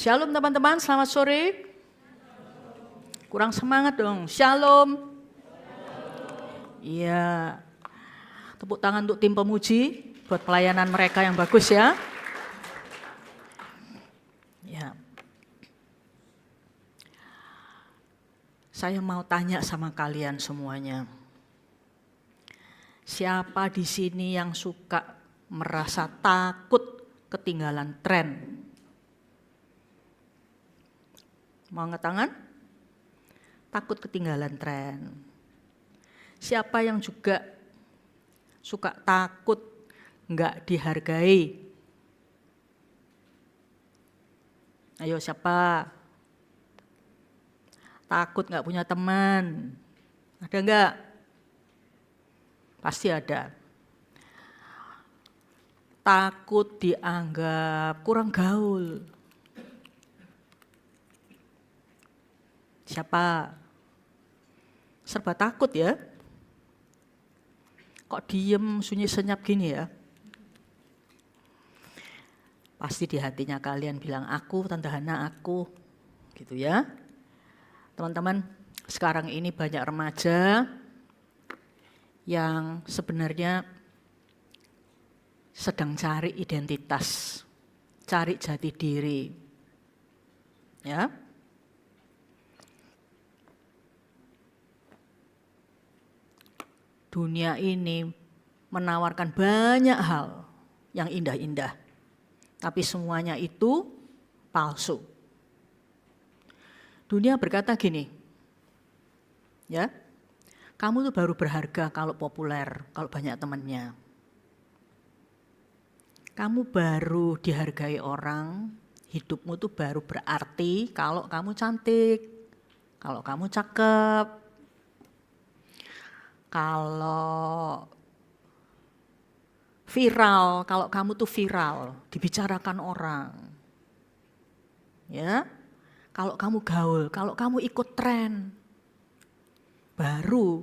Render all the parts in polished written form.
Shalom teman-teman, selamat sore. Kurang semangat dong, shalom. Iya, tepuk tangan untuk tim pemuji, buat pelayanan mereka yang bagus ya. Ya. Saya mau tanya sama kalian semuanya. Siapa di sini yang suka merasa takut ketinggalan tren? Mau angkat tangan? Takut ketinggalan tren. Siapa yang juga suka takut nggak dihargai? Ayo siapa? Takut nggak punya teman? Ada nggak? Pasti ada. Takut dianggap kurang gaul. Siapa? Serba takut ya? Kok diem sunyi senyap gini ya? Pasti di hatinya kalian bilang aku, Tante Hana aku, gitu ya. Teman-teman, sekarang ini banyak remaja yang sebenarnya sedang cari identitas, cari jati diri. Ya. Dunia ini menawarkan banyak hal yang indah-indah, tapi semuanya itu palsu. Dunia berkata gini, ya, kamu tuh baru berharga kalau populer, kalau banyak temannya. Kamu baru dihargai orang, hidupmu tuh baru berarti kalau kamu cantik, kalau kamu cakep, kalau viral, kalau kamu tuh viral, dibicarakan orang. Ya. Kalau kamu gaul, kalau kamu ikut tren, baru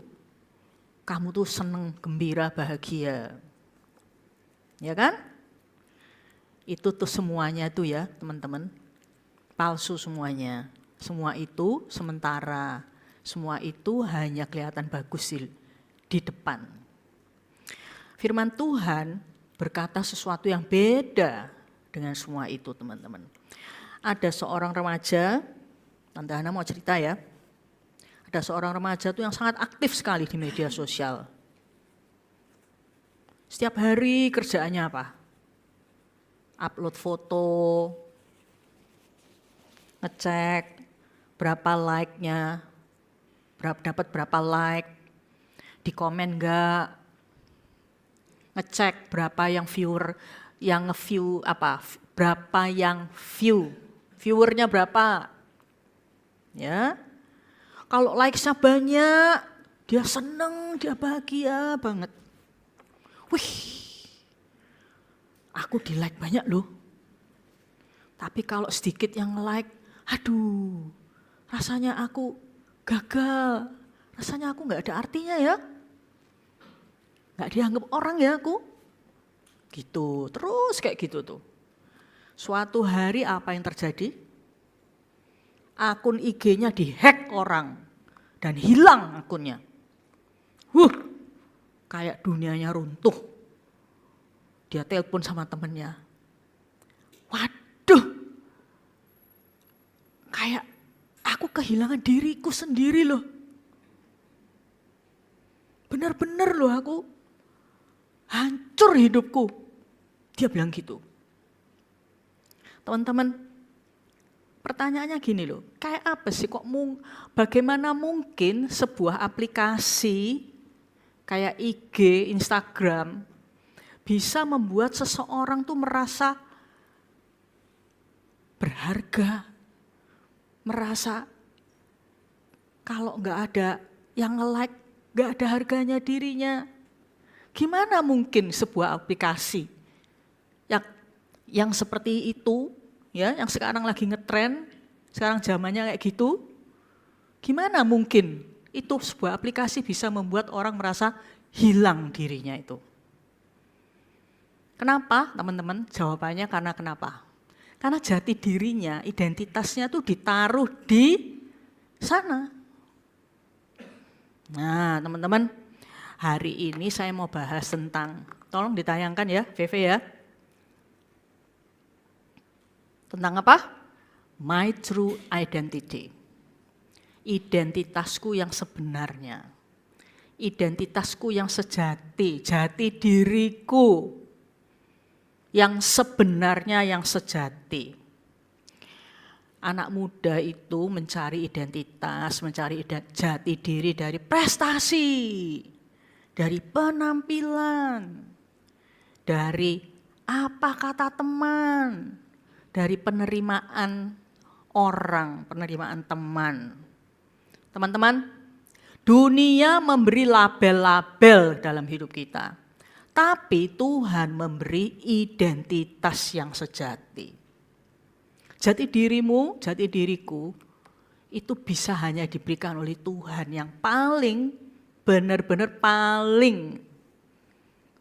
kamu tuh seneng, gembira, bahagia. Ya kan? Itu tuh semuanya tuh ya teman-teman, palsu semuanya. Semua itu sementara, semua itu hanya kelihatan bagus di depan. Firman Tuhan berkata sesuatu yang beda dengan semua itu teman-teman. Ada seorang remaja, Tante Hana mau cerita ya. Ada seorang remaja tuh yang sangat aktif sekali di media sosial. Setiap hari kerjaannya apa? Upload foto, ngecek berapa like-nya, dapat berapa like, di komen enggak, ngecek berapa yang viewer, yang nge-view apa, berapa yang view, viewernya berapa, ya. Kalau likes-nya banyak, dia seneng, dia bahagia banget. Wih, aku di like banyak loh. Tapi kalau sedikit yang like, aduh, rasanya aku gagal, rasanya aku nggak ada artinya ya. Nggak dianggap orang ya aku. Gitu, terus kayak gitu tuh. Suatu hari apa yang terjadi? Akun IG-nya dihack orang dan hilang akunnya. Kayak dunianya runtuh. Dia telepon sama temennya. Waduh, kayak aku kehilangan diriku sendiri loh. Benar-benar loh aku hancur hidupku. Dia bilang gitu. Teman-teman, pertanyaannya gini loh, kayak apa sih kok bagaimana mungkin sebuah aplikasi kayak IG, Instagram bisa membuat seseorang tuh merasa berharga, merasa kalau nggak ada yang nge-like, nggak ada harganya dirinya. Gimana mungkin sebuah aplikasi yang seperti itu, ya, yang sekarang lagi ngetren, sekarang zamannya kayak gitu, gimana mungkin itu sebuah aplikasi bisa membuat orang merasa hilang dirinya itu? Kenapa teman-teman? Jawabannya karena kenapa? Karena jati dirinya, identitasnya tuh ditaruh di sana. Nah, teman-teman, hari ini saya mau bahas tentang, tolong ditayangkan ya, VV ya. Tentang apa? My true identity. Identitasku yang sebenarnya. Identitasku yang sejati, jati diriku. Yang sebenarnya, yang sejati. Anak muda itu mencari identitas, mencari jati diri dari prestasi, dari penampilan, dari apa kata teman, dari penerimaan orang, penerimaan teman. Teman-teman, dunia memberi label-label dalam hidup kita. Tapi Tuhan memberi identitas yang sejati. Jati dirimu, jati diriku, itu bisa hanya diberikan oleh Tuhan yang paling, benar-benar paling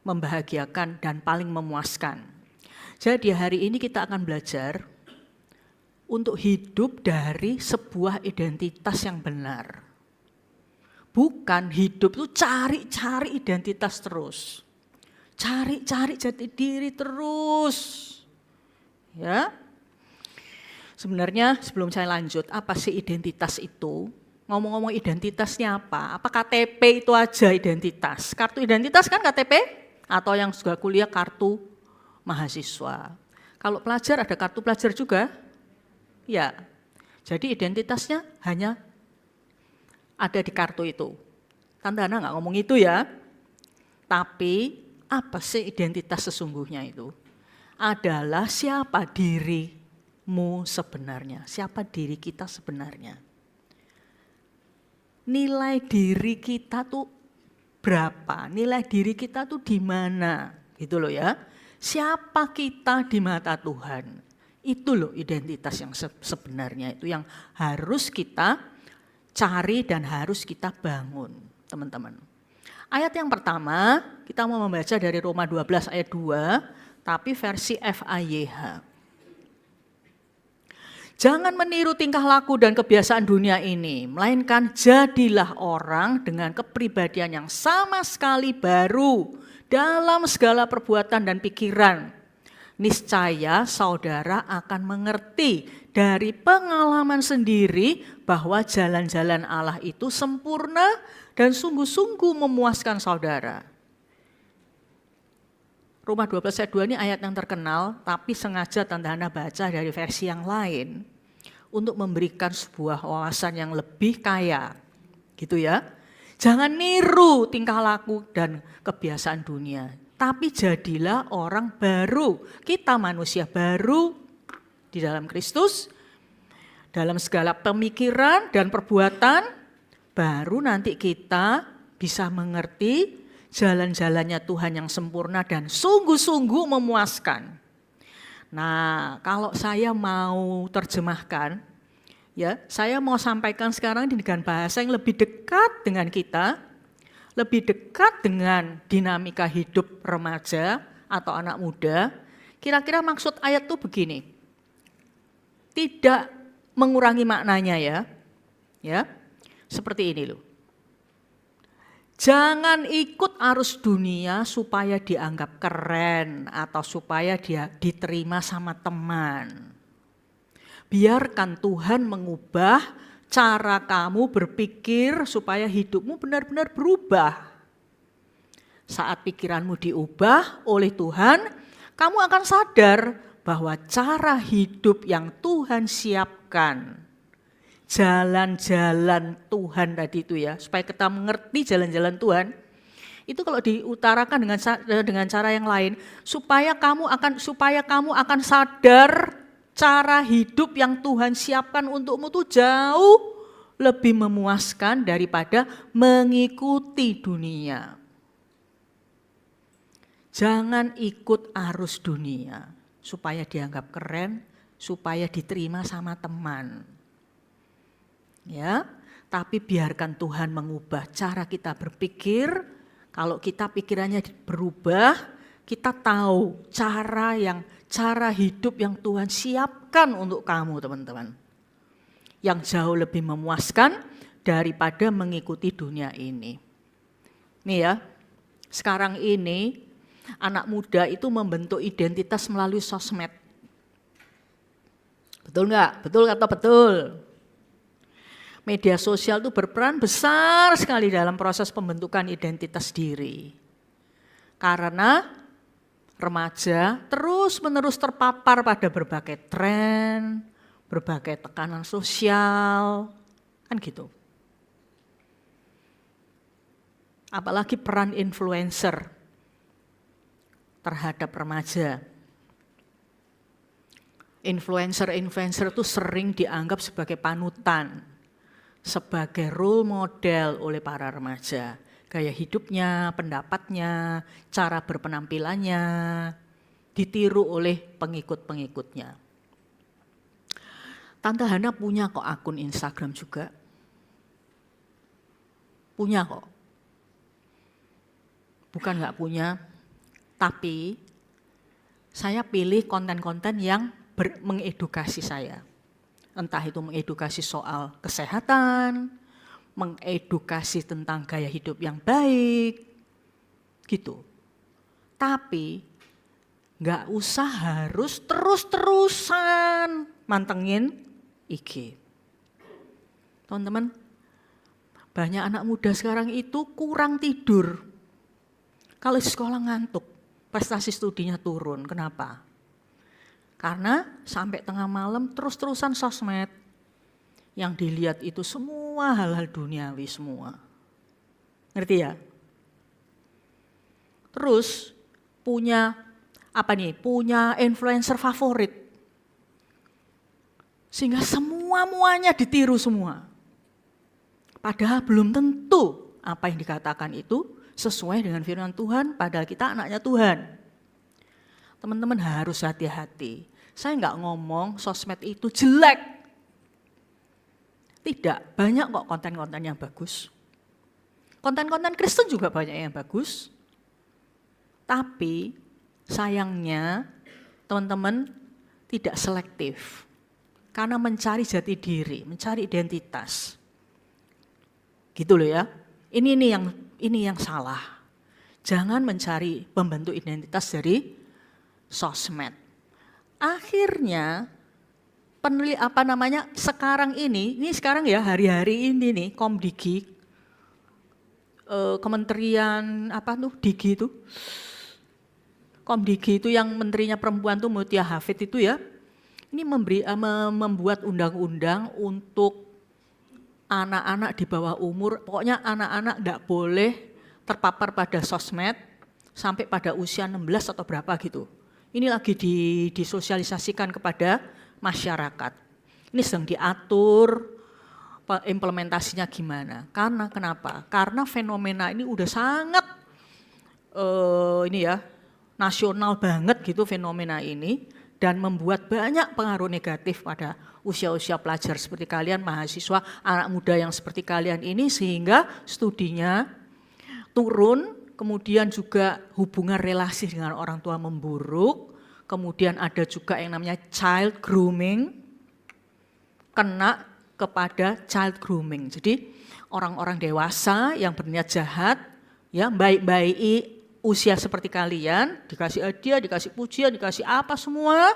membahagiakan dan paling memuaskan. Jadi hari ini kita akan belajar untuk hidup dari sebuah identitas yang benar. Bukan hidup itu cari-cari identitas terus. Cari-cari jati diri terus. Ya. Sebenarnya sebelum saya lanjut, apa sih identitas itu? Ngomong-ngomong identitasnya apa? Apa KTP itu aja identitas? Kartu identitas kan KTP? Atau yang sudah kuliah kartu mahasiswa. Kalau pelajar ada kartu pelajar juga? Ya. Jadi identitasnya hanya ada di kartu itu. Tante Hana nggak ngomong itu ya. Tapi apa sih identitas sesungguhnya itu? Adalah siapa dirimu sebenarnya, siapa diri kita sebenarnya. Nilai diri kita tuh berapa? Nilai diri kita tuh di mana? Gitu loh ya. Siapa kita di mata Tuhan? Itu loh identitas yang sebenarnya itu yang harus kita cari dan harus kita bangun, teman-teman. Ayat yang pertama, kita mau membaca dari Roma 12 ayat 2, tapi versi FAYH. Jangan meniru tingkah laku dan kebiasaan dunia ini, melainkan jadilah orang dengan kepribadian yang sama sekali baru dalam segala perbuatan dan pikiran. Niscaya saudara akan mengerti dari pengalaman sendiri bahwa jalan-jalan Allah itu sempurna dan sungguh-sungguh memuaskan saudara. Roma 12 ayat 2 ini ayat yang terkenal, tapi sengaja Tante Hana baca dari versi yang lain untuk memberikan sebuah wawasan yang lebih kaya. Gitu ya. Jangan niru tingkah laku dan kebiasaan dunia, tapi jadilah orang baru. Kita manusia baru di dalam Kristus, dalam segala pemikiran dan perbuatan, baru nanti kita bisa mengerti jalan-jalannya Tuhan yang sempurna dan sungguh-sungguh memuaskan. Nah, kalau saya mau terjemahkan, ya, saya mau sampaikan sekarang dengan bahasa yang lebih dekat dengan kita, lebih dekat dengan dinamika hidup remaja atau anak muda. Kira-kira maksud ayat itu begini, tidak mengurangi maknanya ya. Seperti ini loh. Jangan ikut arus dunia supaya dianggap keren atau supaya dia diterima sama teman. Biarkan Tuhan mengubah cara kamu berpikir supaya hidupmu benar-benar berubah. Saat pikiranmu diubah oleh Tuhan, kamu akan sadar bahwa cara hidup yang Tuhan siapkan, jalan-jalan Tuhan tadi itu ya, supaya kita mengerti jalan-jalan Tuhan, itu kalau diutarakan dengan cara yang lain, supaya kamu akan sadar cara hidup yang Tuhan siapkan untukmu itu jauh lebih memuaskan daripada mengikuti dunia. Jangan ikut arus dunia supaya dianggap keren, supaya diterima sama teman. Ya, tapi biarkan Tuhan mengubah cara kita berpikir. Kalau kita pikirannya berubah, kita tahu cara hidup yang Tuhan siapkan untuk kamu teman-teman. Yang jauh lebih memuaskan daripada mengikuti dunia ini. Nih ya, sekarang ini anak muda itu membentuk identitas melalui sosmed. Betul nggak? Betul atau betul? Media sosial itu berperan besar sekali dalam proses pembentukan identitas diri. Karena remaja terus-menerus terpapar pada berbagai tren, berbagai tekanan sosial, kan gitu. Apalagi peran influencer terhadap remaja. Influencer itu sering dianggap sebagai panutan, sebagai role model oleh para remaja. Gaya hidupnya, pendapatnya, cara berpenampilannya ditiru oleh pengikut-pengikutnya. Tante Hana punya kok akun Instagram juga. Punya kok. Bukan nggak punya, tapi saya pilih konten-konten yang mengedukasi saya. Entah itu mengedukasi soal kesehatan, mengedukasi tentang gaya hidup yang baik, gitu. Tapi nggak usah harus terus-terusan mantengin IG. Teman-teman, banyak anak muda sekarang itu kurang tidur. Kalau di sekolah ngantuk, prestasi studinya turun. Kenapa? Karena sampai tengah malam terus-terusan sosmed. Yang dilihat itu semua hal-hal duniawi semua. Ngerti ya? Terus punya influencer favorit. Sehingga muanya ditiru semua. Padahal belum tentu apa yang dikatakan itu sesuai dengan firman Tuhan, padahal kita anaknya Tuhan. Teman-teman harus hati-hati. Saya nggak ngomong sosmed itu jelek. Tidak, banyak kok konten-konten yang bagus. Konten-konten Kristen juga banyak yang bagus. Tapi sayangnya teman-teman tidak selektif. Karena mencari jati diri, mencari identitas. Gitu loh ya. Ini yang salah. Jangan mencari pembentuk identitas dari sosmed. Akhirnya sekarang ya hari-hari ini nih Komdigi, Kementerian Digi itu, Komdigi itu yang menterinya perempuan tuh Mutia Hafid itu ya, ini membuat undang-undang untuk anak-anak di bawah umur, pokoknya anak-anak enggak boleh terpapar pada sosmed sampai pada usia 16 atau berapa gitu. Ini lagi disosialisasikan kepada masyarakat. Ini sedang diatur implementasinya gimana. Karena kenapa? Karena fenomena ini udah sangat nasional banget gitu fenomena ini dan membuat banyak pengaruh negatif pada usia-usia pelajar seperti kalian, mahasiswa, anak muda yang seperti kalian ini sehingga studinya turun, kemudian juga hubungan relasi dengan orang tua memburuk. Kemudian ada juga yang namanya child grooming, kena kepada child grooming. Jadi orang-orang dewasa yang berniat jahat, ya baik-baiki usia seperti kalian, dikasih hadiah, dikasih pujian, dikasih apa semua,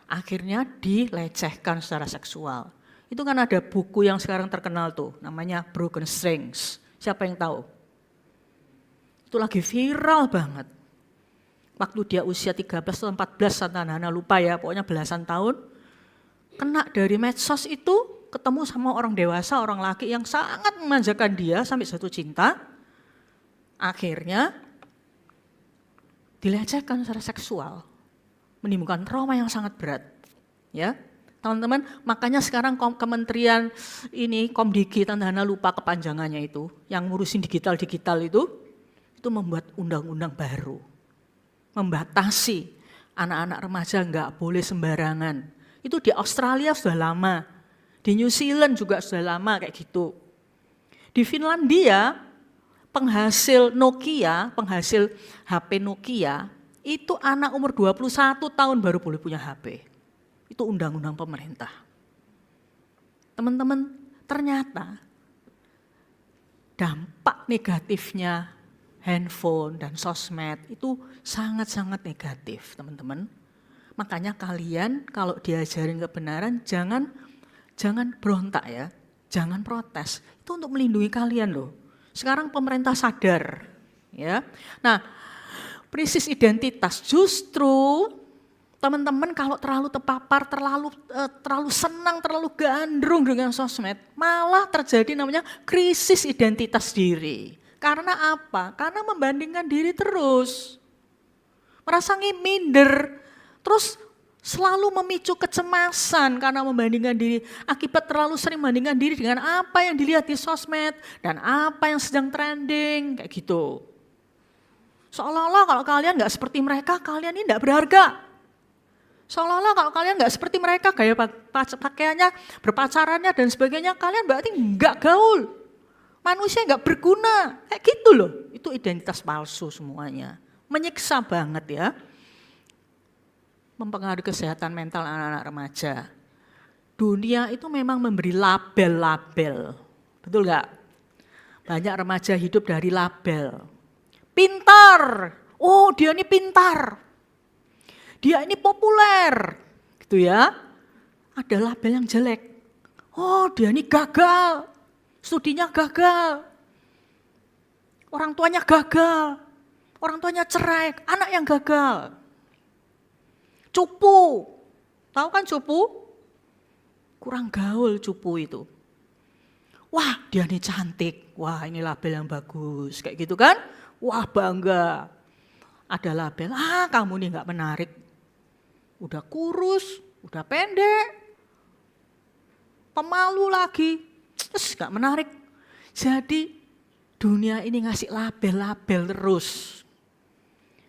akhirnya dilecehkan secara seksual. Itu kan ada buku yang sekarang terkenal tuh, namanya Broken Strings. Siapa yang tahu? Itu lagi viral banget. Waktu dia usia 13 atau 14, Hana lupa ya, pokoknya belasan tahun, kena dari medsos itu, ketemu sama orang dewasa, orang laki yang sangat memanjakan dia sampai jatuh cinta, akhirnya dilecehkan secara seksual, menimbulkan trauma yang sangat berat. Ya, teman-teman, makanya sekarang Kementerian ini, Komdigi, Hana lupa kepanjangannya itu, yang ngurusin digital itu membuat undang-undang baru. Membatasi anak-anak remaja enggak boleh sembarangan. Itu di Australia sudah lama, di New Zealand juga sudah lama kayak gitu. Di Finlandia, penghasil HP Nokia itu anak umur 21 tahun baru boleh punya HP. Itu undang-undang pemerintah. Teman-teman, ternyata dampak negatifnya handphone dan sosmed itu sangat-sangat negatif, teman-teman. Makanya kalian kalau diajarin kebenaran jangan berontak ya, jangan protes. Itu untuk melindungi kalian loh. Sekarang pemerintah sadar, ya. Nah, krisis identitas justru teman-teman kalau terlalu terpapar, terlalu senang, terlalu gandrung dengan sosmed, malah terjadi namanya krisis identitas diri. Karena apa? Karena membandingkan diri terus. Merasa minder, terus selalu memicu kecemasan karena membandingkan diri. Akibat terlalu sering membandingkan diri dengan apa yang dilihat di sosmed dan apa yang sedang trending, kayak gitu. Seolah-olah kalau kalian nggak seperti mereka, kalian ini nggak berharga. Seolah-olah kalau kalian nggak seperti mereka, gaya pakaiannya, berpacarannya dan sebagainya, kalian berarti nggak gaul. Manusia nggak berguna, kayak gitu loh. Itu identitas palsu semuanya. Menyiksa banget ya. Mempengaruhi kesehatan mental anak-anak remaja. Dunia itu memang memberi label-label. Betul nggak? Banyak remaja hidup dari label. Pintar, oh dia ini pintar. Dia ini populer, gitu ya. Ada label yang jelek. Oh dia ini gagal, studinya gagal. Orang tuanya gagal, orang tuanya cerai, anak yang gagal. Cupu, tahu kan cupu? Kurang gaul cupu itu. Wah dia ini cantik, wah ini label yang bagus, kayak gitu kan. Wah bangga, ada label, kamu nih gak menarik. Udah kurus, udah pendek, pemalu lagi, terus gak menarik. Jadi dunia ini ngasih label-label terus.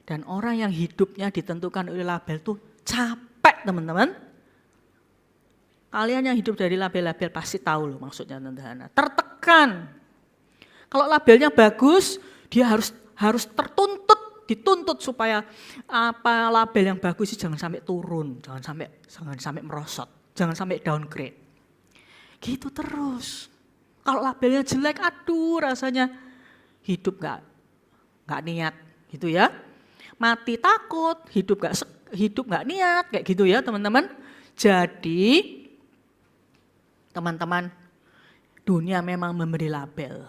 Dan orang yang hidupnya ditentukan oleh label tuh capek teman-teman. Kalian yang hidup dari label-label pasti tahu loh maksudnya teman-teman. Tertekan. Kalau labelnya bagus, dia harus dituntut supaya apa label yang bagus itu jangan sampai turun, jangan sampai merosot, jangan sampai downgrade. Gitu terus. Kalau labelnya jelek, aduh rasanya hidup nggak niat, gitu ya. Mati takut, hidup nggak niat, kayak gitu ya teman-teman. Jadi teman-teman, dunia memang memberi label,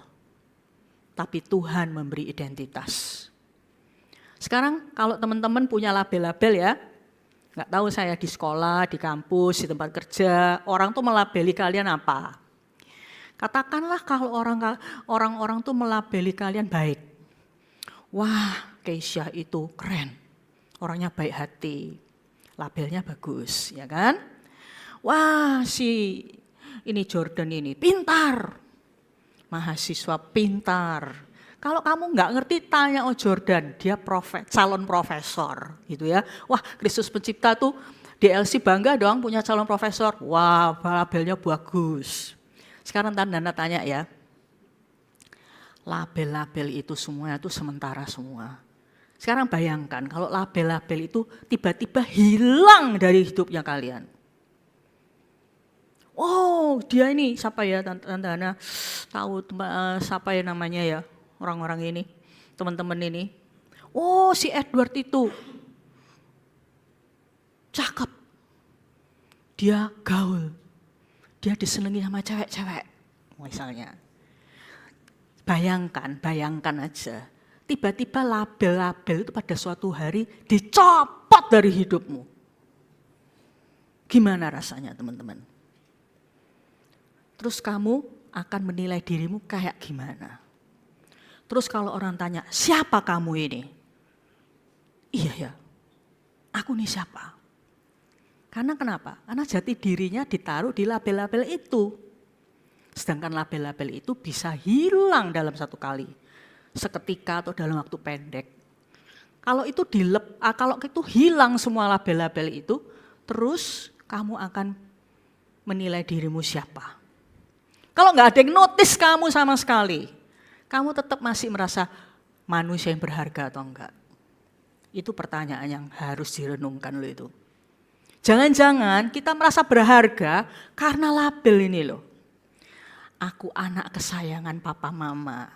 tapi Tuhan memberi identitas. Sekarang kalau teman-teman punya label-label ya, nggak tahu saya di sekolah, di kampus, di tempat kerja, orang tuh melabeli kalian apa? Katakanlah kalau orang-orang tuh melabeli kalian baik. Wah, Keisha itu keren, orangnya baik hati, labelnya bagus, ya kan? Wah, ini Jordan ini pintar, mahasiswa pintar. Kalau kamu nggak ngerti tanya Jordan, dia calon profesor gitu ya. Wah Kristus Pencipta tuh DLC bangga dong punya calon profesor. Wah labelnya bagus. Sekarang tanda tanya ya. Label-label itu semua itu sementara semua. Sekarang bayangkan kalau label-label itu tiba-tiba hilang dari hidupnya kalian. Oh dia ini siapa ya Tante tahu siapa ya namanya ya? Orang-orang ini, teman-teman ini. Oh si Edward itu, cakep. Dia gaul, dia disenangi sama cewek-cewek misalnya. Bayangkan aja, tiba-tiba label-label itu pada suatu hari dicopot dari hidupmu. Gimana rasanya teman-teman? Terus kamu akan menilai dirimu kayak gimana? Terus kalau orang tanya, siapa kamu ini? Iya ya, aku nih siapa? Karena kenapa? Karena jati dirinya ditaruh di label-label itu. Sedangkan label-label itu bisa hilang dalam satu kali. Seketika atau dalam waktu pendek. Kalau itu hilang semua label-label itu, terus kamu akan menilai dirimu siapa. Kalau nggak ada yang notice kamu sama sekali, kamu tetap masih merasa manusia yang berharga atau enggak? Itu pertanyaan yang harus direnungkan loh itu. Jangan-jangan kita merasa berharga karena label ini loh. Aku anak kesayangan papa mama.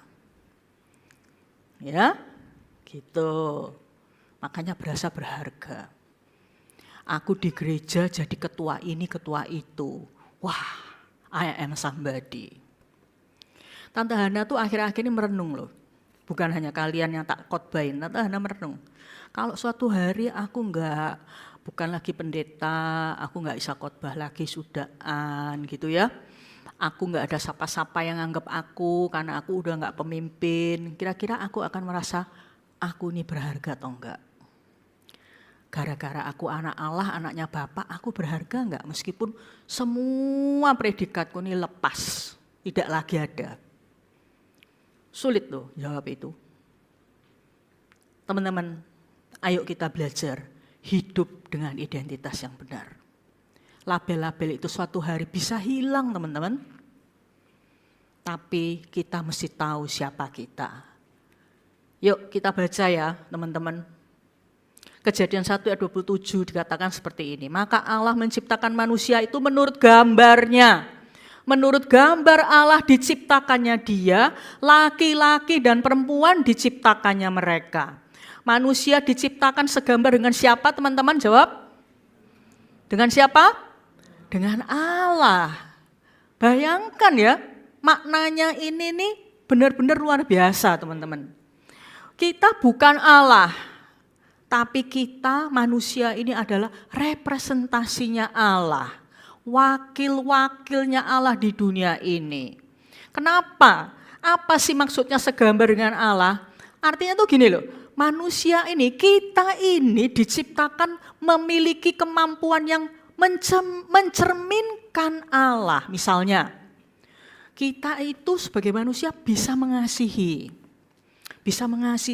Ya, gitu. Makanya berasa berharga. Aku di gereja jadi ketua ini, ketua itu. Wah, I am somebody. Tante Hana tuh akhir-akhir ini merenung loh. Bukan hanya kalian yang tak khotbahin, Tante Hana merenung. Kalau suatu hari aku bukan lagi pendeta, aku nggak bisa khotbah lagi sudaan gitu ya. Aku nggak ada sapa-sapa yang anggap aku karena aku udah nggak pemimpin. Kira-kira aku akan merasa aku ini berharga atau enggak? Gara-gara aku anak Allah, anaknya Bapak, aku berharga enggak? Meskipun semua predikatku ini lepas, tidak lagi ada. Sulit loh jawab itu. Teman-teman, ayo kita belajar hidup dengan identitas yang benar. Label-label itu suatu hari bisa hilang teman-teman. Tapi kita mesti tahu siapa kita. Yuk kita baca ya teman-teman. Kejadian 1 ayat 27 dikatakan seperti ini. Maka Allah menciptakan manusia itu menurut gambarnya. Menurut gambar Allah diciptakannya dia, laki-laki dan perempuan diciptakannya mereka. Manusia diciptakan segambar dengan siapa teman-teman? Jawab. Dengan siapa? Dengan Allah. Bayangkan ya, maknanya ini nih benar-benar luar biasa teman-teman. Kita bukan Allah, tapi kita manusia ini adalah representasinya Allah. Wakil-wakilnya Allah di dunia ini. Kenapa? Apa sih maksudnya segambar dengan Allah? Artinya tuh gini loh, manusia ini, kita ini diciptakan memiliki kemampuan yang mencerminkan Allah. Misalnya, kita itu sebagai manusia bisa mengasihi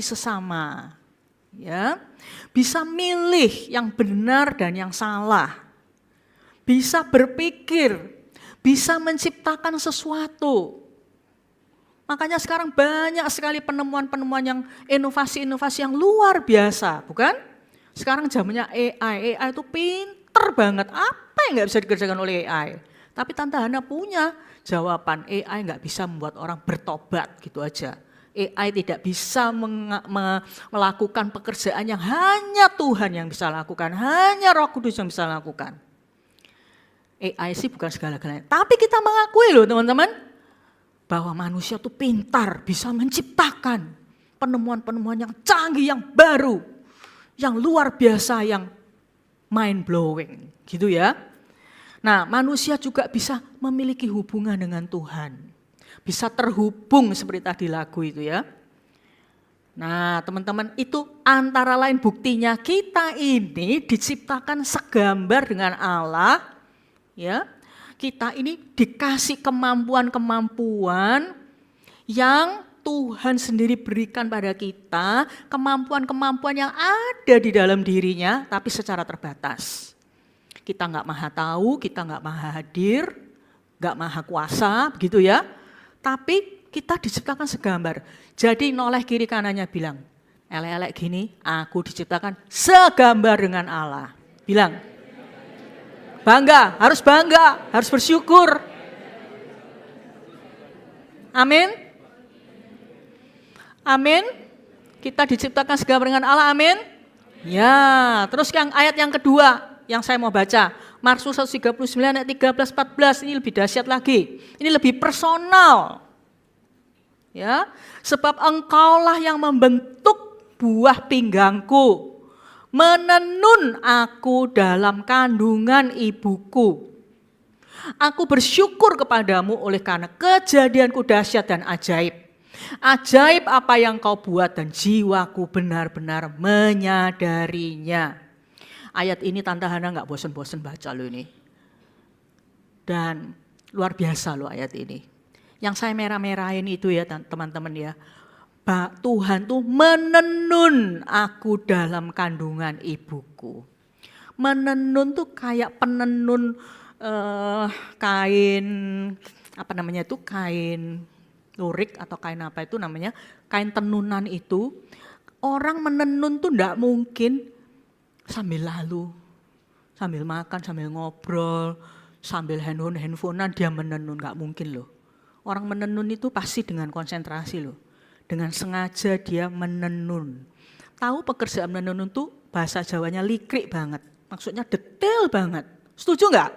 sesama, ya, bisa milih yang benar dan yang salah, bisa berpikir, bisa menciptakan sesuatu. Makanya sekarang banyak sekali penemuan-penemuan yang inovasi-inovasi yang luar biasa, bukan? Sekarang zamannya AI itu pinter banget, apa yang nggak bisa dikerjakan oleh AI? Tapi Tante Hana punya jawaban, AI nggak bisa membuat orang bertobat gitu aja. AI tidak bisa melakukan pekerjaan yang hanya Tuhan yang bisa lakukan, hanya Roh Kudus yang bisa lakukan. AI sih bukan segala-galanya, tapi kita mengakui loh teman-teman, bahwa manusia itu pintar, bisa menciptakan penemuan-penemuan yang canggih, yang baru, yang luar biasa, yang mind blowing, gitu ya. Nah, manusia juga bisa memiliki hubungan dengan Tuhan, bisa terhubung seperti tadi lagu itu ya. Nah, teman-teman, itu antara lain buktinya kita ini diciptakan segambar dengan Allah, ya. Kita ini dikasih kemampuan-kemampuan yang Tuhan sendiri berikan pada kita, kemampuan-kemampuan yang ada di dalam dirinya, tapi secara terbatas. Kita nggak maha tahu, kita nggak maha hadir, nggak maha kuasa, begitu ya. Tapi kita diciptakan segambar. Jadi noleh kiri kanannya bilang, elek-elek gini, aku diciptakan segambar dengan Allah. Bilang. Bangga, harus bersyukur. Amin. Amin. Kita diciptakan segambar dengan Allah, amin. Ya, terus ayat yang kedua yang saya mau baca. Mazmur 139 ayat 13-14, ini lebih dahsyat lagi. Ini lebih personal. Ya, sebab engkaulah yang membentuk buah pinggangku, menenun aku dalam kandungan ibuku. Aku bersyukur kepadamu oleh karena kejadianku dahsyat dan ajaib. Ajaib apa yang kau buat dan jiwaku benar-benar menyadarinya. Ayat ini Tante Hana gak bosan-bosan baca loh ini. Dan luar biasa loh ayat ini. Yang saya merah-merahin itu ya teman-teman ya. Tuhan tuh menenun aku dalam kandungan ibuku. Menenun tuh kayak penenun kain, apa namanya itu, kain lurik atau kain apa itu namanya, kain tenunan itu. Orang menenun tuh enggak mungkin sambil lalu, sambil makan, sambil ngobrol, sambil handphonean dia menenun, enggak mungkin loh. Orang menenun itu pasti dengan konsentrasi loh. Dengan sengaja dia menenun. Tahu pekerjaan menenun tuh bahasa Jawanya likrik banget. Maksudnya detail banget. Setuju enggak?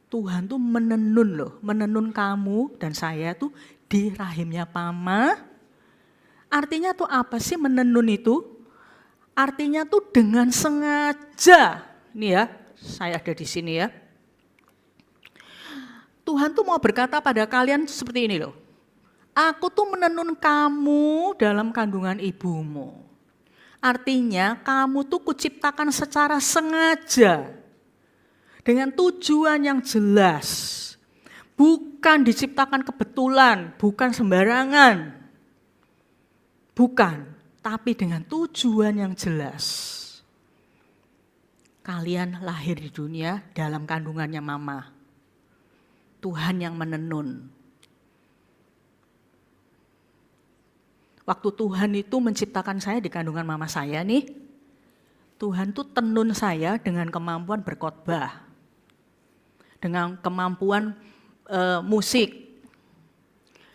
Tuhan tuh menenun loh. Menenun kamu dan saya tuh di rahimnya Mama. Artinya tuh apa sih menenun itu? Artinya tuh dengan sengaja. Nih ya, saya ada di sini ya. Tuhan tuh mau berkata pada kalian seperti ini loh. Aku tuh menenun kamu dalam kandungan ibumu. Artinya kamu tuh kuciptakan secara sengaja. Dengan tujuan yang jelas. Bukan diciptakan kebetulan, bukan sembarangan. Bukan, tapi dengan tujuan yang jelas. Kalian lahir di dunia dalam kandungannya Mama. Tuhan yang menenun. Waktu Tuhan itu menciptakan saya di kandungan Mama saya nih, Tuhan tuh tenun saya dengan kemampuan berkhotbah. Dengan kemampuan musik.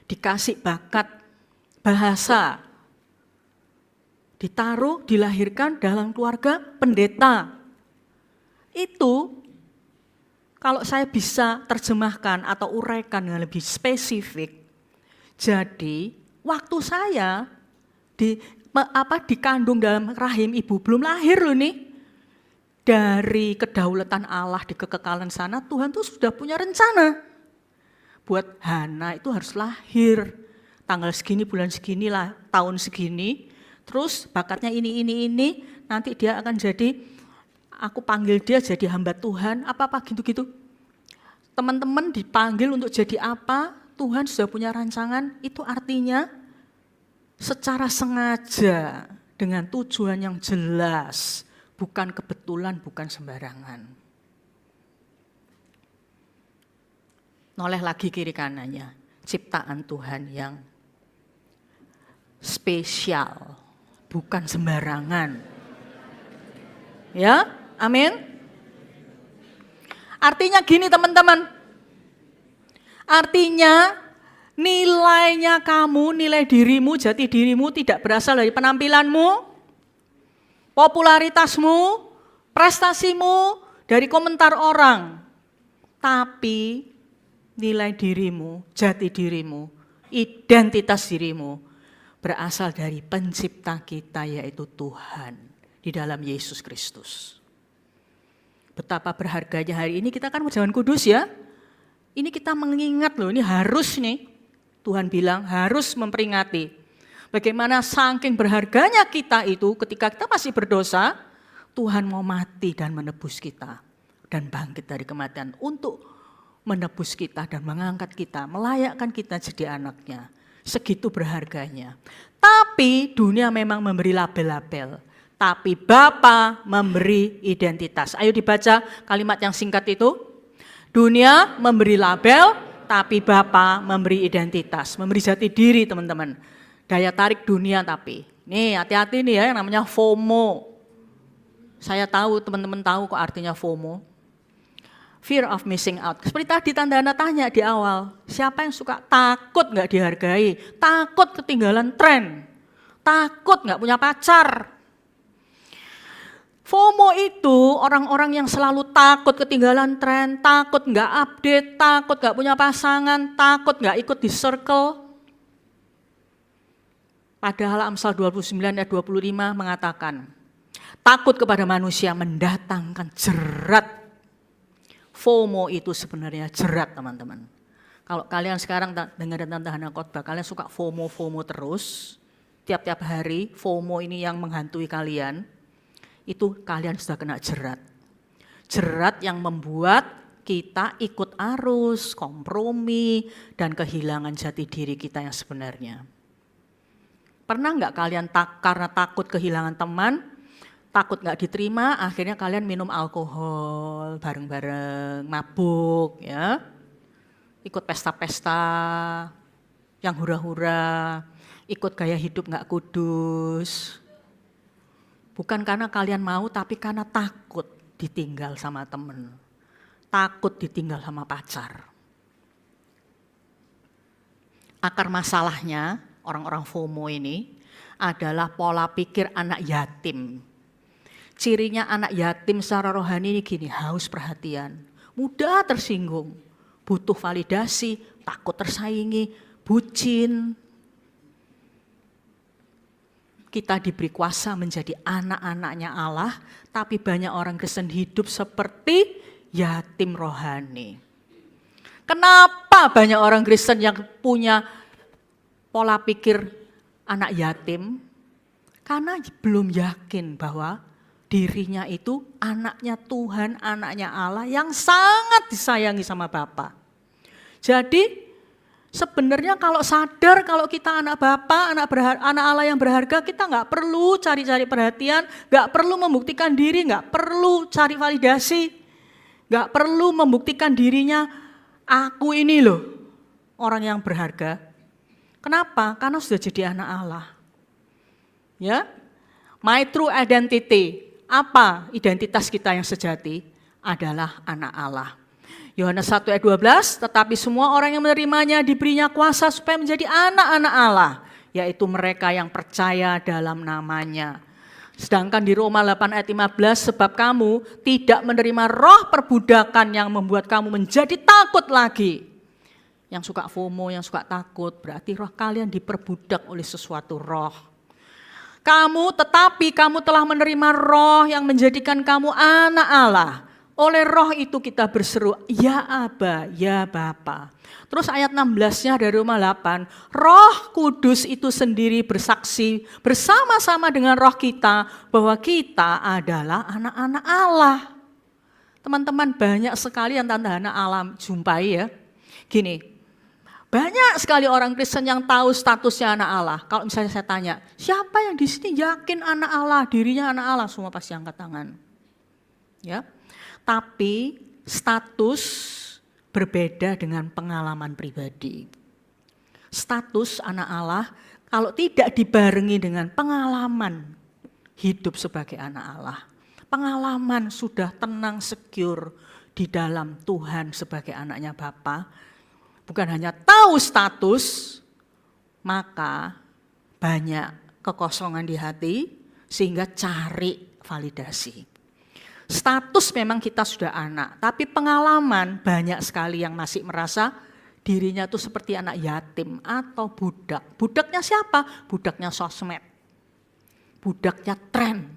Dikasih bakat bahasa. Ditaruh, dilahirkan dalam keluarga pendeta. Itu kalau saya bisa terjemahkan atau uraikan dengan lebih spesifik. Jadi waktu saya dikandung dalam rahim ibu belum lahir loh nih. Dari kedaulatan Allah di kekekalan sana Tuhan tuh sudah punya rencana. Buat Hana itu harus lahir. Tanggal segini, bulan segini lah, tahun segini. Terus bakatnya ini, nanti dia akan jadi, aku panggil dia jadi hamba Tuhan, apa-apa gitu-gitu. Teman-teman dipanggil untuk jadi apa, Tuhan sudah punya rancangan, itu artinya secara sengaja, dengan tujuan yang jelas, bukan kebetulan, bukan sembarangan. Noleh lagi kiri kanannya, ciptaan Tuhan yang spesial. Bukan sembarangan. Ya, amin. Artinya gini teman-teman. Artinya nilainya kamu, nilai dirimu, jati dirimu tidak berasal dari penampilanmu, popularitasmu, prestasimu, dari komentar orang. Tapi nilai dirimu, jati dirimu, identitas dirimu berasal dari pencipta kita yaitu Tuhan di dalam Yesus Kristus. Betapa berharganya hari ini kita kan Perjamuan Kudus ya. Ini kita mengingat loh, ini harus nih. Tuhan bilang harus memperingati. Bagaimana saking berharganya kita itu ketika kita masih berdosa, Tuhan mau mati dan menebus kita. Dan bangkit dari kematian untuk menebus kita dan mengangkat kita, melayakkan kita jadi anaknya. Segitu berharganya. Tapi dunia memang memberi label-label. Tapi Bapa memberi identitas. Ayo dibaca kalimat yang singkat itu. Dunia memberi label, tapi Bapa memberi identitas. Memberi jati diri teman-teman. Daya tarik dunia tapi. Nih hati-hati nih ya yang namanya FOMO. Saya tahu teman-teman tahu kok artinya FOMO. Fear of missing out. Seperti tadi tanda tanya di awal. Siapa yang suka takut gak dihargai? Takut ketinggalan tren. Takut gak punya pacar. FOMO itu orang-orang yang selalu takut ketinggalan tren. Takut gak update. Takut gak punya pasangan. Takut gak ikut di circle. Padahal Amsal 29 ayat 25 mengatakan. Takut kepada manusia mendatangkan jerat. FOMO itu sebenarnya jerat teman-teman. Kalau kalian sekarang dengar Tante Hana khotbah, kalian suka FOMO terus, tiap-tiap hari FOMO ini yang menghantui kalian, itu kalian sudah kena jerat. Jerat yang membuat kita ikut arus, kompromi, dan kehilangan jati diri kita yang sebenarnya. Pernah nggak kalian karena takut kehilangan teman, takut nggak diterima, akhirnya kalian minum alkohol bareng-bareng, mabuk, ya, ikut pesta-pesta, yang hura-hura, ikut gaya hidup nggak kudus. Bukan karena kalian mau, tapi karena takut ditinggal sama temen. Takut ditinggal sama pacar. Akar masalahnya orang-orang FOMO ini adalah pola pikir anak yatim. Cirinya anak yatim secara rohani ini gini, haus perhatian, mudah tersinggung, butuh validasi, takut tersaingi, bucin. Kita diberi kuasa menjadi anak-anaknya Allah, tapi banyak orang Kristen hidup seperti yatim rohani. Kenapa banyak orang Kristen yang punya pola pikir anak yatim? Karena belum yakin bahwa dirinya itu anaknya Tuhan, anaknya Allah yang sangat disayangi sama Bapa. Jadi sebenarnya kalau sadar kalau kita anak Bapa, anak Allah yang berharga, kita nggak perlu cari-cari perhatian, nggak perlu membuktikan diri, nggak perlu cari validasi, nggak perlu membuktikan dirinya, aku ini loh orang yang berharga. Kenapa? Karena sudah jadi anak Allah. Ya, my true identity. Apa identitas kita yang sejati? Adalah anak Allah. Yohanes 1 ayat 12, tetapi semua orang yang menerimanya diberinya kuasa supaya menjadi anak-anak Allah, yaitu mereka yang percaya dalam namanya. Sedangkan di Roma 8 ayat 15, sebab kamu tidak menerima roh perbudakan yang membuat kamu menjadi takut lagi. Yang suka FOMO, yang suka takut, berarti roh kalian diperbudak oleh sesuatu roh. Tetapi kamu telah menerima roh yang menjadikan kamu anak Allah. Oleh roh itu kita berseru, ya Aba, ya Bapa. Terus ayat 16-nya dari Roma 8, Roh Kudus itu sendiri bersaksi bersama-sama dengan roh kita bahwa kita adalah anak-anak Allah. Teman-teman, banyak sekali yang tanda-tanda Allah jumpai ya. Gini, banyak sekali orang Kristen yang tahu statusnya anak Allah. Kalau misalnya saya tanya, siapa yang di sini yakin anak Allah, dirinya anak Allah? Semua pasti angkat tangan. Ya. Tapi status berbeda dengan pengalaman pribadi. Status anak Allah kalau tidak dibarengi dengan pengalaman hidup sebagai anak Allah. Pengalaman sudah tenang, secure di dalam Tuhan sebagai anaknya Bapa. Bukan hanya tahu status, maka banyak kekosongan di hati sehingga cari validasi. Status memang kita sudah anak, tapi pengalaman banyak sekali yang masih merasa dirinya itu seperti anak yatim atau budak. Budaknya siapa? Budaknya sosmed, budaknya tren,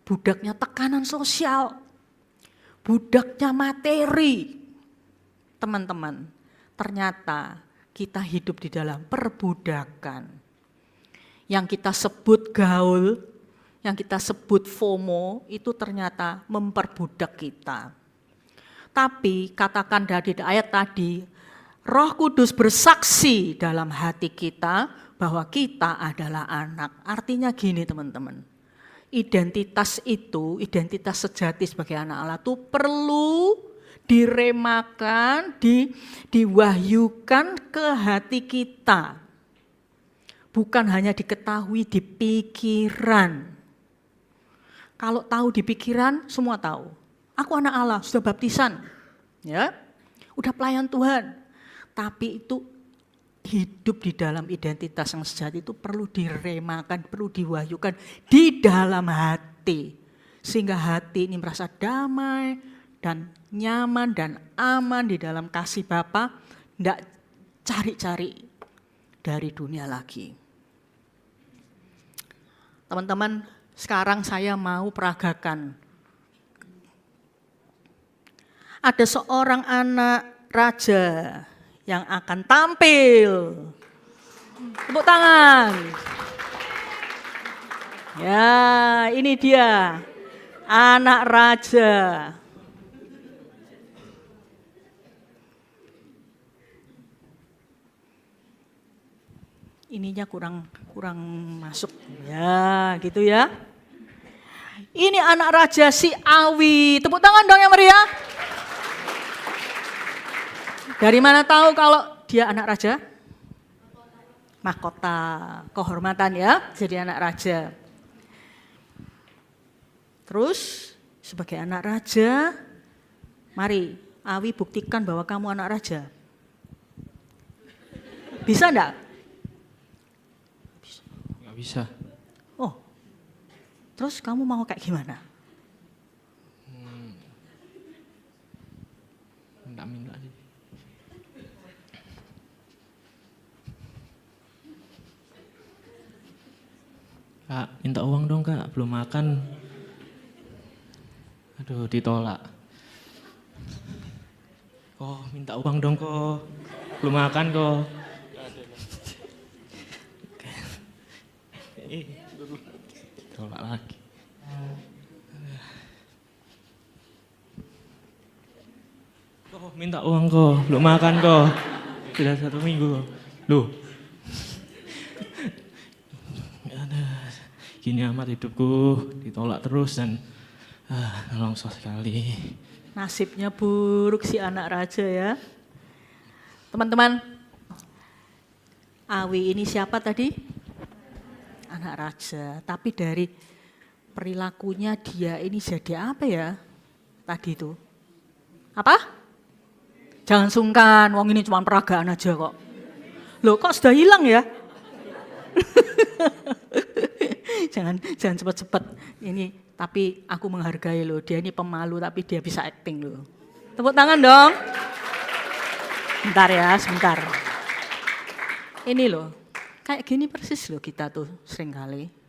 budaknya tekanan sosial, budaknya materi. Teman-teman, ternyata kita hidup di dalam perbudakan. Yang kita sebut gaul, yang kita sebut FOMO, itu ternyata memperbudak kita. Tapi katakan dari ayat tadi, Roh Kudus bersaksi dalam hati kita bahwa kita adalah anak. Artinya gini teman-teman, identitas itu, identitas sejati sebagai anak Allah itu perlu diremakan, diwahyukan ke hati kita. Bukan hanya diketahui di pikiran. Kalau tahu di pikiran, semua tahu. Aku anak Allah, sudah baptisan, ya, udah pelayan Tuhan. Tapi itu hidup di dalam identitas yang sejati itu perlu diremakan, perlu diwahyukan di dalam hati. Sehingga hati ini merasa damai dan nyaman dan aman di dalam kasih Bapa, tidak cari-cari dari dunia lagi. Teman-teman, sekarang saya mau peragakan. Ada seorang anak raja yang akan tampil. Tepuk tangan. Ya, ini dia. Anak raja. Ininya kurang masuk. Ya, gitu ya. Ini anak raja si Awi. Tepuk tangan dong yang meriah. Dari mana tahu kalau dia anak raja? mahkota kehormatan ya, jadi anak raja. Terus sebagai anak raja, mari Awi buktikan bahwa kamu anak raja. Bisa enggak? Nggak bisa. Oh, terus kamu mau kayak gimana? Minta sih. Kak, minta uang dong kak, belum makan. Aduh, ditolak. Kok minta uang dong kok, belum makan kok. Ditolak lagi. Kok minta uang kok, belum makan kok. Sudah 1 minggu kok. Loh. Gini amat hidupku, ditolak terus dan nolongso sekali. Nasibnya buruk si anak raja ya. Teman-teman, Awi ini siapa tadi? Anak raja, tapi dari perilakunya dia ini jadi apa ya? Tadi itu. Apa? Jangan sungkan, wong ini cuma peragaan aja kok. Loh kok sudah hilang ya? jangan cepat-cepat. Ini tapi aku menghargai loh. Dia ini pemalu tapi dia bisa acting loh. Tepuk tangan dong. Bentar ya, sebentar. Ini loh, kayak gini persis loh kita tuh seringkali.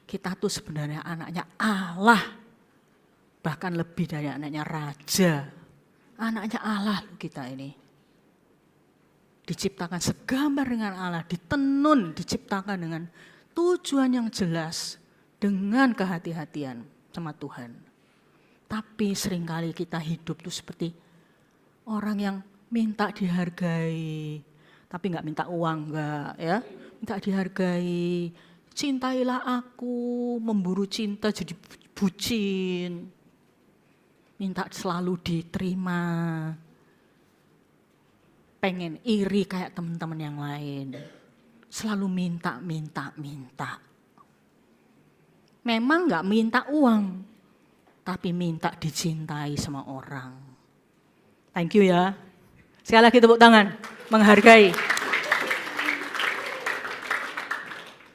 Kita tuh sebenarnya anaknya Allah. Bahkan lebih dari anaknya raja. Anaknya Allah loh kita ini. Diciptakan segambar dengan Allah, ditenun, diciptakan dengan tujuan yang jelas, dengan kehati-hatian sama Tuhan. Tapi seringkali kita hidup tuh seperti orang yang minta dihargai, tapi nggak minta uang, nggak ya, minta dihargai. Cintailah aku, memburu cinta jadi bucin, minta selalu diterima, pengen iri kayak teman-teman yang lain, selalu minta. Memang nggak minta uang, tapi minta dicintai sama orang. Thank you ya. Sekali lagi tepuk tangan, menghargai.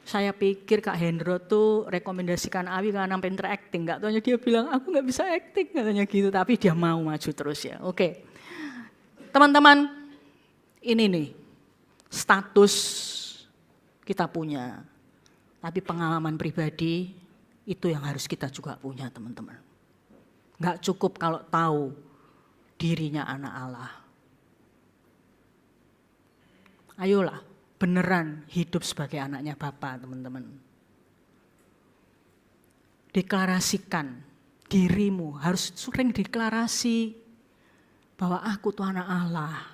Saya pikir Kak Hendro tuh rekomendasikan Awi karena pinter acting. Gak taunya dia bilang, aku gak bisa acting katanya gitu. Tapi dia mau maju terus ya. Oke. Teman-teman, ini nih status kita punya. Tapi pengalaman pribadi itu yang harus kita juga punya teman-teman. Gak cukup kalau tahu dirinya anak Allah. Ayolah, beneran hidup sebagai anaknya Bapa, teman-teman. Deklarasikan dirimu, harus sering deklarasi bahwa aku tuh anak Allah.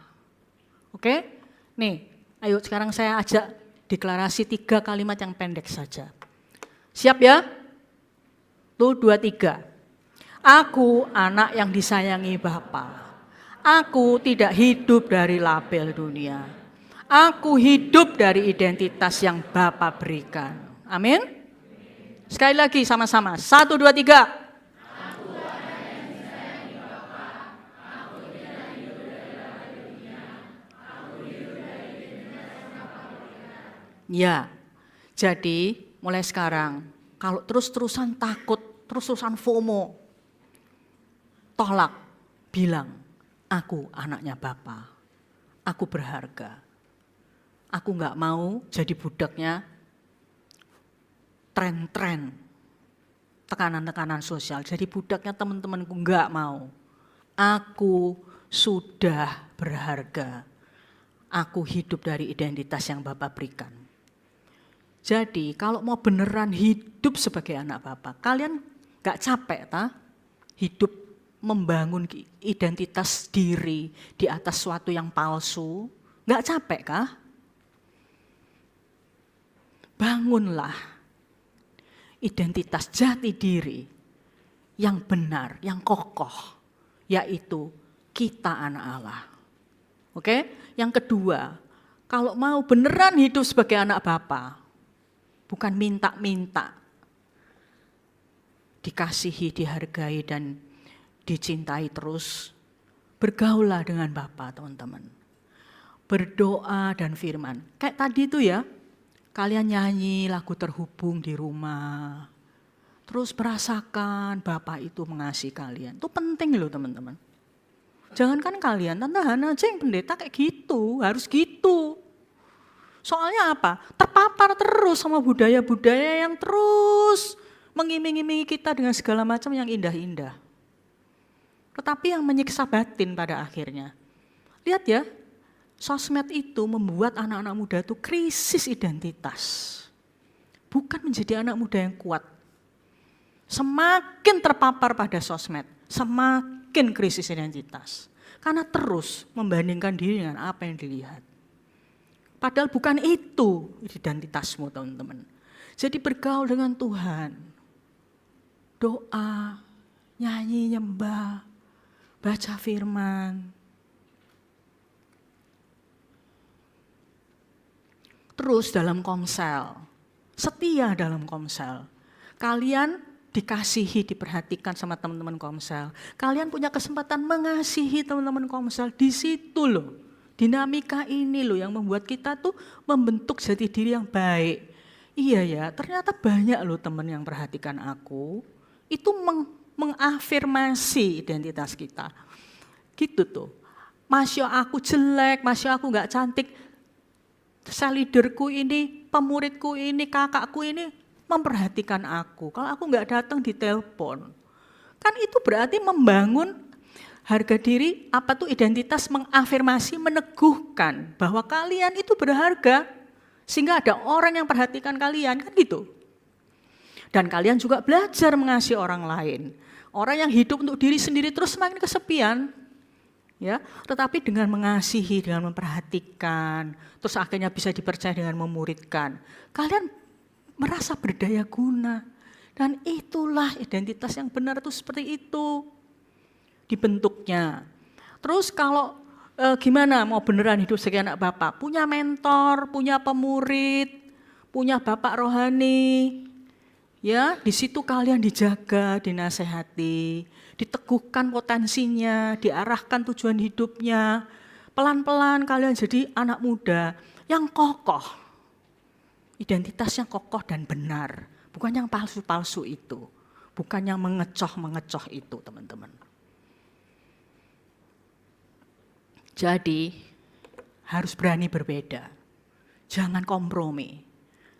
Oke? Nih, ayo sekarang saya ajak deklarasi 3 kalimat yang pendek saja. Siap ya? Tuh 2, 3. Aku anak yang disayangi Bapa. Aku tidak hidup dari label dunia. Aku hidup dari identitas yang Bapa berikan. Amin. Sekali lagi sama-sama. 1, 2, 3. Aku anak yang disayangi Bapa. Aku tidak hidup dari label dunia. Aku hidup dari identitas yang Bapa berikan. Ya, jadi mulai sekarang kalau terus-terusan takut, terus-terusan FOMO, tolak, bilang, aku anaknya Bapa. Aku berharga. Aku nggak mau jadi budaknya tren-tren, tekanan-tekanan sosial. Jadi budaknya teman-temanku nggak mau. Aku sudah berharga. Aku hidup dari identitas yang Bapa berikan. Jadi kalau mau beneran hidup sebagai anak Bapa, kalian nggak capek ta? Hidup membangun identitas diri di atas suatu yang palsu, nggak capek kah? Bangunlah identitas jati diri yang benar, yang kokoh, yaitu kita anak Allah. Oke? Yang kedua, Kalau mau beneran hidup sebagai anak Bapa, bukan minta-minta, dikasihi, dihargai, dan dicintai terus, bergaullah dengan Bapa, teman-teman. Berdoa dan firman. Kayak tadi itu ya, kalian nyanyi lagu terhubung di rumah. Terus merasakan Bapa itu mengasihi kalian. Itu penting loh teman-teman. Jangankan kalian, Tante Hana aja yang pendeta kayak gitu, harus gitu. Soalnya apa? Terpapar terus sama budaya-budaya yang terus mengiming-imingi kita dengan segala macam yang indah-indah. Tetapi yang menyiksa batin pada akhirnya. Lihat ya, sosmed itu membuat anak-anak muda itu krisis identitas. Bukan menjadi anak muda yang kuat. Semakin terpapar pada sosmed, semakin krisis identitas. Karena terus membandingkan diri dengan apa yang dilihat. Padahal bukan itu identitasmu, teman-teman. Jadi bergaul dengan Tuhan. Doa, nyanyi, nyembah, baca firman. Terus dalam komsel, setia dalam komsel. Kalian dikasihi, diperhatikan sama teman-teman komsel. Kalian punya kesempatan mengasihi teman-teman komsel. Di situ loh, dinamika ini loh yang membuat kita tuh membentuk jati diri yang baik. Iya ya, ternyata banyak loh teman yang perhatikan aku. Itu mengafirmasi identitas kita. Gitu tuh. Masya aku jelek, masya aku gak cantik. Leaderku ini, pemuridku ini, kakakku ini memperhatikan aku. Kalau aku nggak datang ditelepon, kan itu berarti membangun harga diri, apa tuh identitas, mengafirmasi, meneguhkan bahwa kalian itu berharga, sehingga ada orang yang perhatikan kalian, kan gitu. Dan kalian juga belajar mengasihi orang lain. Orang yang hidup untuk diri sendiri terus semakin kesepian. Ya, tetapi dengan mengasihi, dengan memperhatikan, terus akhirnya bisa dipercaya dengan memuridkan. Kalian merasa berdaya guna. Dan itulah identitas yang benar itu seperti itu. Dibentuknya. Terus kalau gimana mau beneran hidup sebagai anak Bapak? Punya mentor, punya pemurid, punya Bapak rohani. Ya, di situ kalian dijaga, dinasehati, diteguhkan potensinya, diarahkan tujuan hidupnya. Pelan-pelan kalian jadi anak muda yang kokoh. Identitasnya kokoh dan benar. Bukan yang palsu-palsu itu. Bukan yang mengecoh-mengecoh itu, teman-teman. Jadi, harus berani berbeda. Jangan kompromi.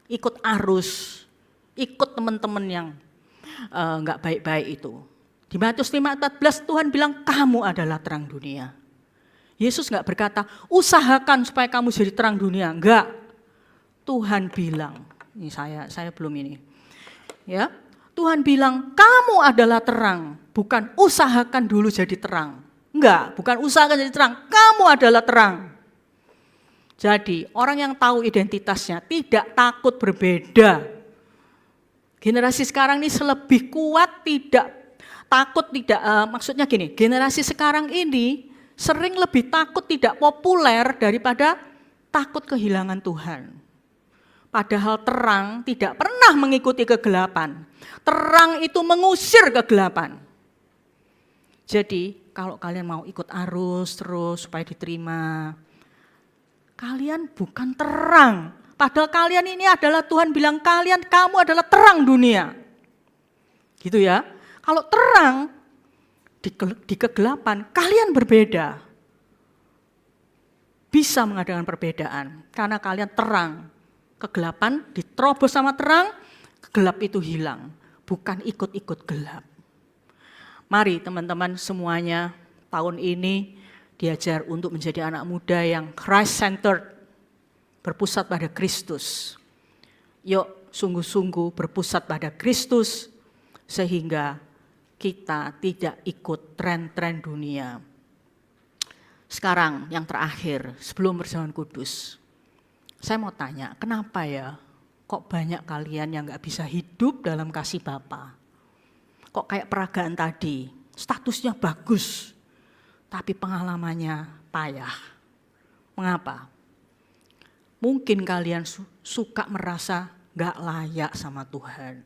Ikut arus, ikut teman-teman yang enggak baik-baik itu. Di Matius 5:14 Tuhan bilang kamu adalah terang dunia. Yesus enggak berkata usahakan supaya kamu jadi terang dunia, enggak. Tuhan bilang, ini saya belum ini. Ya, Tuhan bilang kamu adalah terang, bukan usahakan dulu jadi terang. Enggak, bukan usahakan jadi terang, kamu adalah terang. Jadi orang yang tahu identitasnya tidak takut berbeda. Generasi sekarang ini selebih kuat tidak takut tidak, maksudnya gini, generasi sekarang ini sering lebih takut tidak populer daripada takut kehilangan Tuhan. Padahal terang tidak pernah mengikuti kegelapan. Terang itu mengusir kegelapan. Jadi kalau kalian mau ikut arus terus supaya diterima, kalian bukan terang. Padahal kalian ini adalah Tuhan bilang kamu adalah terang dunia. Gitu ya. Kalau terang di kegelapan, kalian berbeda. Bisa mengadakan perbedaan. Karena kalian terang. Kegelapan diterobos sama terang, gelap itu hilang. Bukan ikut-ikut gelap. Mari teman-teman semuanya tahun ini diajar untuk menjadi anak muda yang Christ-centered. Berpusat pada Kristus. Yuk sungguh-sungguh berpusat pada Kristus sehingga kita tidak ikut tren-tren dunia. Sekarang yang terakhir sebelum perjamuan kudus. Saya mau tanya, kenapa ya kok banyak kalian yang gak bisa hidup dalam kasih Bapa? Kok kayak peragaan tadi, statusnya bagus, tapi pengalamannya payah. Mengapa? Mungkin kalian suka merasa gak layak sama Tuhan.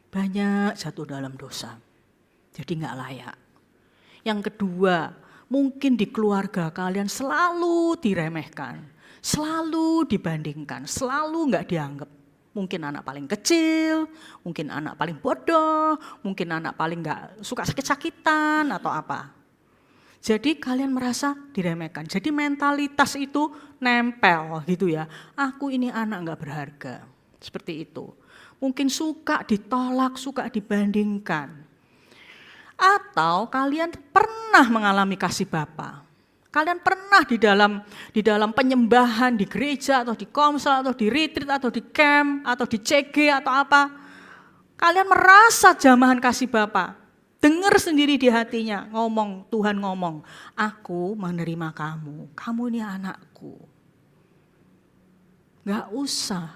Banyak jatuh dalam dosa. Jadi gak layak. Yang kedua, mungkin di keluarga kalian selalu diremehkan. Selalu dibandingkan, selalu gak dianggap. Mungkin anak paling kecil, mungkin anak paling bodoh, mungkin anak paling gak suka sakit-sakitan atau apa. Jadi kalian merasa diremehkan. Jadi mentalitas itu nempel gitu ya. Aku ini anak gak berharga. Seperti itu. Mungkin suka ditolak, suka dibandingkan. Atau kalian pernah mengalami kasih Bapa. Kalian pernah di dalam penyembahan di gereja atau di komsel atau di retreat atau di camp atau di CG atau apa. Kalian merasa jamahan kasih Bapa. Dengar sendiri di hatinya, Tuhan ngomong, aku menerima kamu, kamu ini anakku. Gak usah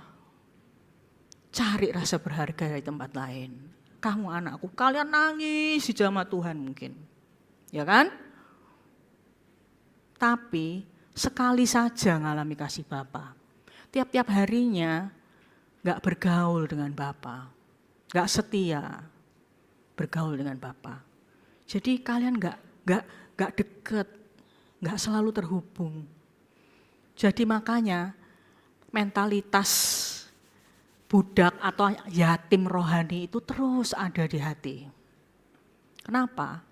cari rasa berharga di tempat lain. Kamu anakku, kalian nangis di jamaah Tuhan mungkin. Ya kan? Tapi sekali saja ngalami kasih Bapa. Tiap-tiap harinya gak bergaul dengan Bapa, gak setia bergaul dengan Bapa. Jadi kalian gak deket, gak selalu terhubung. Jadi makanya mentalitas budak atau yatim rohani itu terus ada di hati. Kenapa?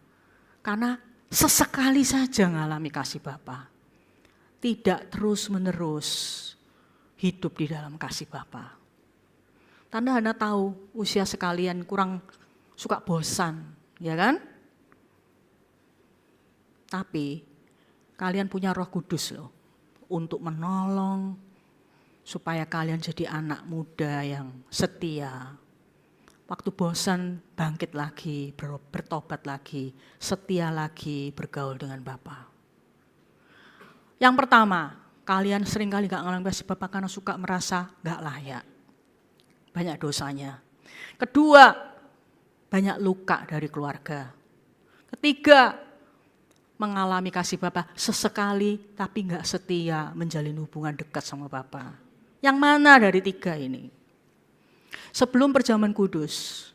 Karena sesekali saja ngalami kasih Bapa. Tidak terus-menerus hidup di dalam kasih Bapa. Anda tahu usia sekalian kurang suka bosan, ya kan? Tapi kalian punya Roh Kudus loh untuk menolong supaya kalian jadi anak muda yang setia. Waktu bosan bangkit lagi, bertobat lagi, setia lagi bergaul dengan Bapa. Yang pertama, kalian seringkali gak ngalami kasih Bapa karena suka merasa gak layak. Banyak dosanya. Kedua, banyak luka dari keluarga. Ketiga, mengalami kasih Bapa sesekali tapi gak setia menjalin hubungan dekat sama Bapa. Yang mana dari tiga ini? Sebelum perjamuan kudus,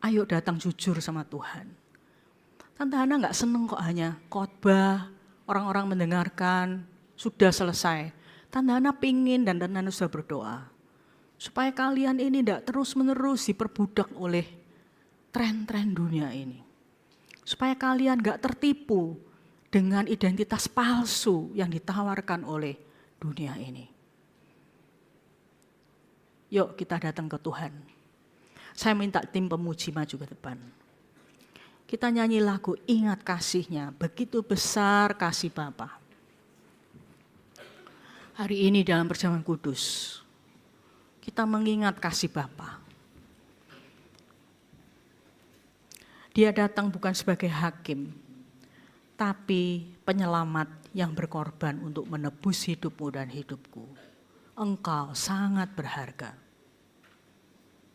ayo datang jujur sama Tuhan. Tante Hana gak seneng kok hanya khotbah, orang-orang mendengarkan, sudah selesai. Tante Hana pingin dan Tante Hana sudah berdoa. Supaya kalian ini gak terus-menerus diperbudak oleh tren-tren dunia ini. Supaya kalian gak tertipu dengan identitas palsu yang ditawarkan oleh dunia ini. Yuk kita datang ke Tuhan. Saya minta tim pemuji maju ke depan. Kita nyanyi lagu Ingat Kasih-Nya, begitu besar kasih Bapa. Hari ini dalam perjamuan kudus, kita mengingat kasih Bapa. Dia datang bukan sebagai hakim, tapi penyelamat yang berkorban untuk menebus hidupmu dan hidupku. Engkau sangat berharga,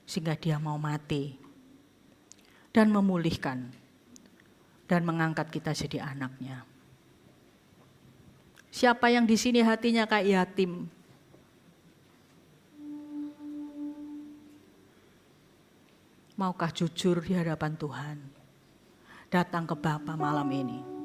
sehingga dia mau mati dan memulihkan dan mengangkat kita jadi anaknya. Siapa yang di sini hatinya kayak yatim? Maukah jujur di hadapan Tuhan? Datang ke Bapa malam ini.